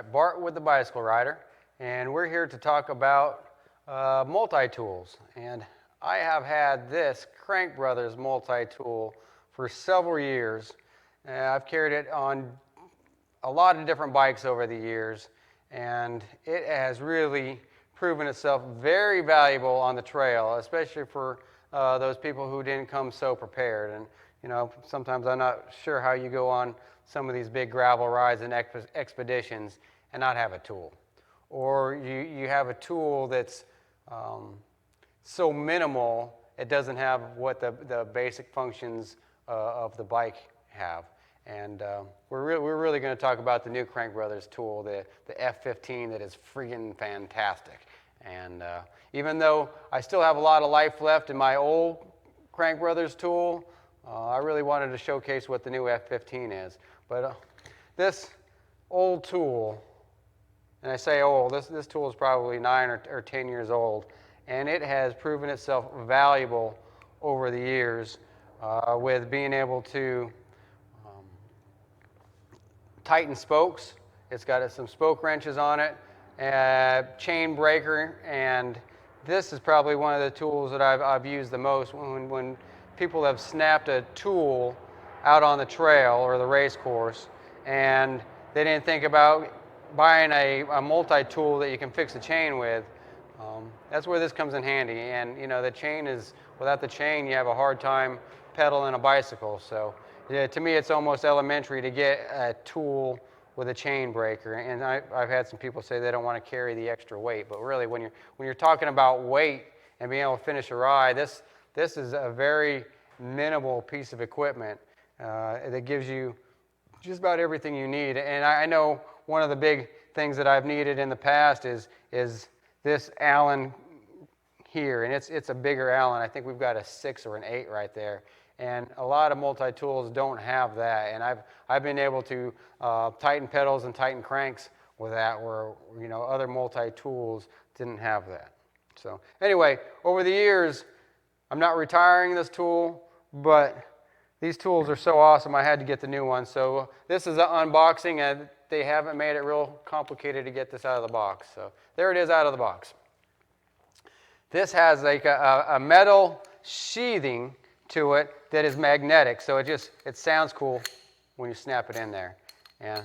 right, Bart with the Bicycle Rider, and we're here to talk about multi-tools. And I have had this Crank Brothers multi-tool for several years. I've carried it on a lot of different bikes over the years, and it has really proven itself very valuable on the trail, especially for those people who didn't come so prepared. And you know, sometimes I'm not sure how you go on some of these big gravel rides and expeditions and not have a tool. Or you have a tool that's so minimal it doesn't have what the basic functions of the bike have. And we're really going to talk about the new Crank Brothers tool, the F15, that is friggin' fantastic. And even though I still have a lot of life left in my old Crank Brothers tool, I really wanted to showcase what the new F15 is. But this old tool, and I say old, this tool is probably 9 or 10 years old, and it has proven itself valuable over the years with being able to tighten spokes. It's got some spoke wrenches on it, chain breaker, and this is probably one of the tools that I've used the most when people have snapped a tool out on the trail or the race course, and they didn't think about buying a multi-tool that you can fix the chain with. That's where this comes in handy. And you know, the chain is, without the chain, you have a hard time pedaling a bicycle. So yeah, to me, it's almost elementary to get a tool with a chain breaker. And I've had some people say they don't want to carry the extra weight, but really, when you're talking about weight and being able to finish a ride, this is a very minimal piece of equipment that gives you just about everything you need. And I know one of the big things that I've needed in the past is this Allen here, and it's a bigger Allen. I think we've got a 6 or an 8 right there. And a lot of multi-tools don't have that. And I've been able to tighten pedals and tighten cranks with that, where you know other multi-tools didn't have that. So anyway, over the years, I'm not retiring this tool, but these tools are so awesome, I had to get the new one. So this is an unboxing, and they haven't made it real complicated to get this out of the box. So there it is out of the box. This has like a metal sheathing to it that is magnetic, so it sounds cool when you snap it in there. And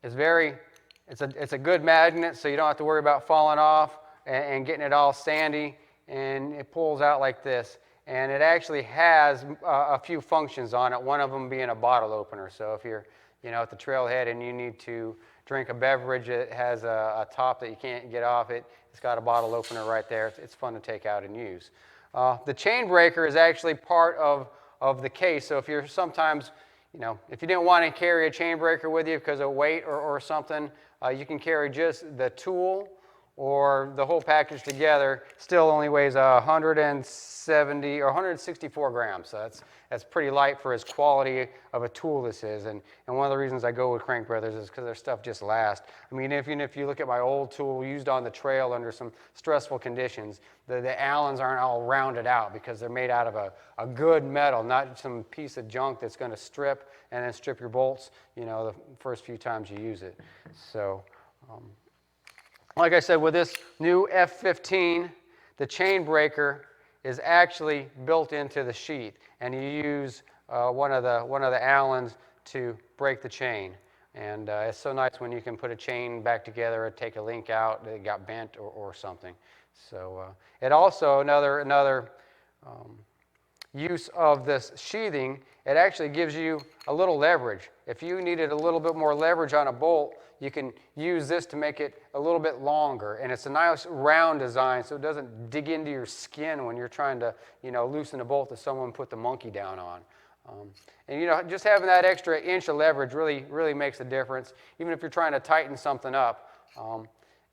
it's a good magnet, so you don't have to worry about falling off and getting it all sandy. And it pulls out like this, and it actually has a few functions on it, one of them being a bottle opener. So if you're at the trailhead and you need to drink a beverage that has a top that you can't get off, it's got a bottle opener right there. It's fun to take out and use. The chain breaker is actually part of the case. So if you're sometimes, if you didn't want to carry a chain breaker with you because of weight or something, you can carry just the tool or the whole package together. Still only weighs 170 or 164 grams. So that's pretty light for as quality of a tool this is. And one of the reasons I go with Crank Brothers is because their stuff just lasts. I mean, even if you look at my old tool used on the trail under some stressful conditions, the Allens aren't all rounded out because they're made out of a good metal, not some piece of junk that's going to strip and then strip your bolts, the first few times you use it. So, like I said, with this new F15, the chain breaker is actually built into the sheath, and you use one of the Allens to break the chain. And it's so nice when you can put a chain back together or take a link out that got bent or something. So it also, another use of this sheathing, it actually gives you a little leverage. If you needed a little bit more leverage on a bolt, you can use this to make it a little bit longer. And it's a nice round design, so it doesn't dig into your skin when you're trying to, loosen a bolt that someone put the monkey down on. And just having that extra inch of leverage really makes a difference. Even if you're trying to tighten something up,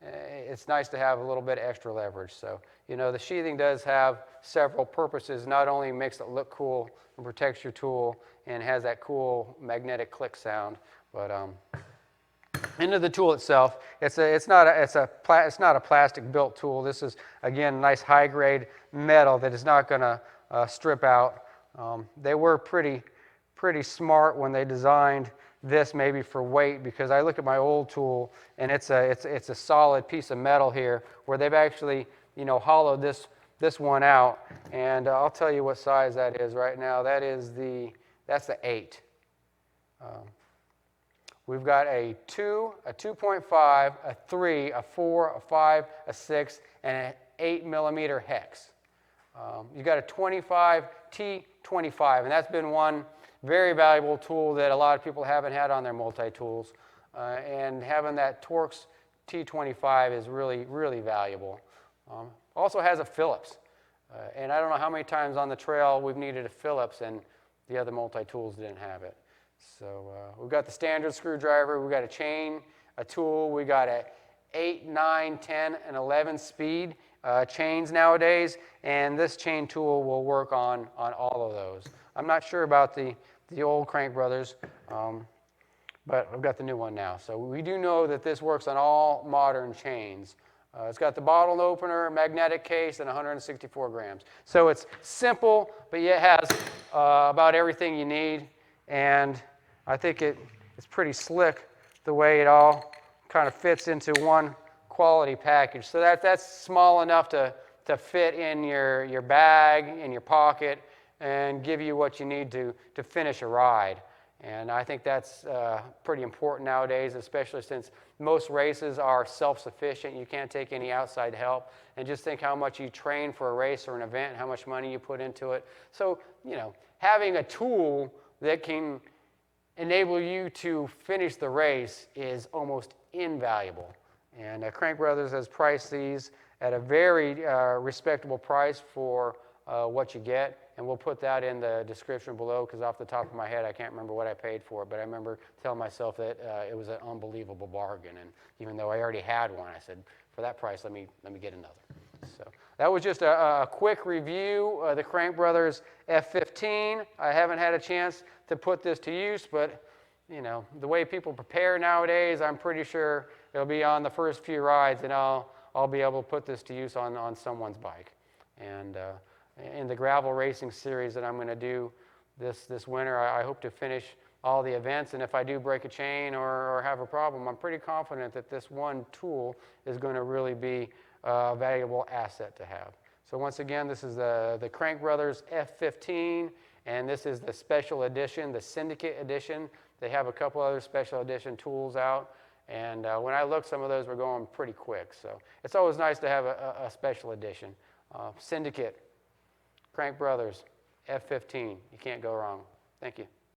it's nice to have a little bit of extra leverage. So, the sheathing does have several purposes. Not only makes it look cool and protects your tool and has that cool magnetic click sound, but into the tool itself, it's not a plastic built tool. This is, again, nice high grade metal that is not going to strip out. They were pretty smart when they designed this maybe for weight, because I look at my old tool and it's a solid piece of metal here where they've actually, hollowed this one out, and I'll tell you what size that is right now. That's the 8. We've got a 2, a 2.5, a 3, a 4, a 5, a 6, and an 8 millimeter hex. You've got a 25 T25, and that's been one very valuable tool that a lot of people haven't had on their multi-tools. And having that Torx T25 is really, really valuable. Also has a Phillips. And I don't know how many times on the trail we've needed a Phillips and the other multi-tools didn't have it. So we've got the standard screwdriver, we've got a chain, a tool, we got a 8, 9, 10, and 11 speed chains nowadays, and this chain tool will work on all of those. I'm not sure about the old Crank Brothers, but I've got the new one now. So we do know that this works on all modern chains. It's got the bottle opener, magnetic case, and 164 grams. So it's simple, but yet has about everything you need, and I think it's pretty slick the way it all kind of fits into one quality package. So that's small enough to fit in your bag, in your pocket, and give you what you need to finish a ride. And I think that's pretty important nowadays, especially since most races are self-sufficient. You can't take any outside help. And just think how much you train for a race or an event, how much money you put into it. So, having a tool that can enable you to finish the race is almost invaluable. And Crank Brothers has priced these at a very respectable price for what you get. And we'll put that in the description below, because off the top of my head, I can't remember what I paid for it. But I remember telling myself that it was an unbelievable bargain. And even though I already had one, I said, for that price, let me get another. So that was just a quick review of the Crank Brothers F15. I haven't had a chance to put this to use, but the way people prepare nowadays, I'm pretty sure it'll be on the first few rides, and I'll be able to put this to use on someone's bike. And in the gravel racing series that I'm going to do this winter, I hope to finish all the events, and if I do break a chain or have a problem, I'm pretty confident that this one tool is going to really be a valuable asset to have. So once again, this is the Crank Brothers F15, and this is the special edition, the Syndicate edition. They have a couple other special edition tools out, and when I looked, some of those were going pretty quick. So it's always nice to have a special edition. Syndicate, Crank Brothers, F15. You can't go wrong. Thank you.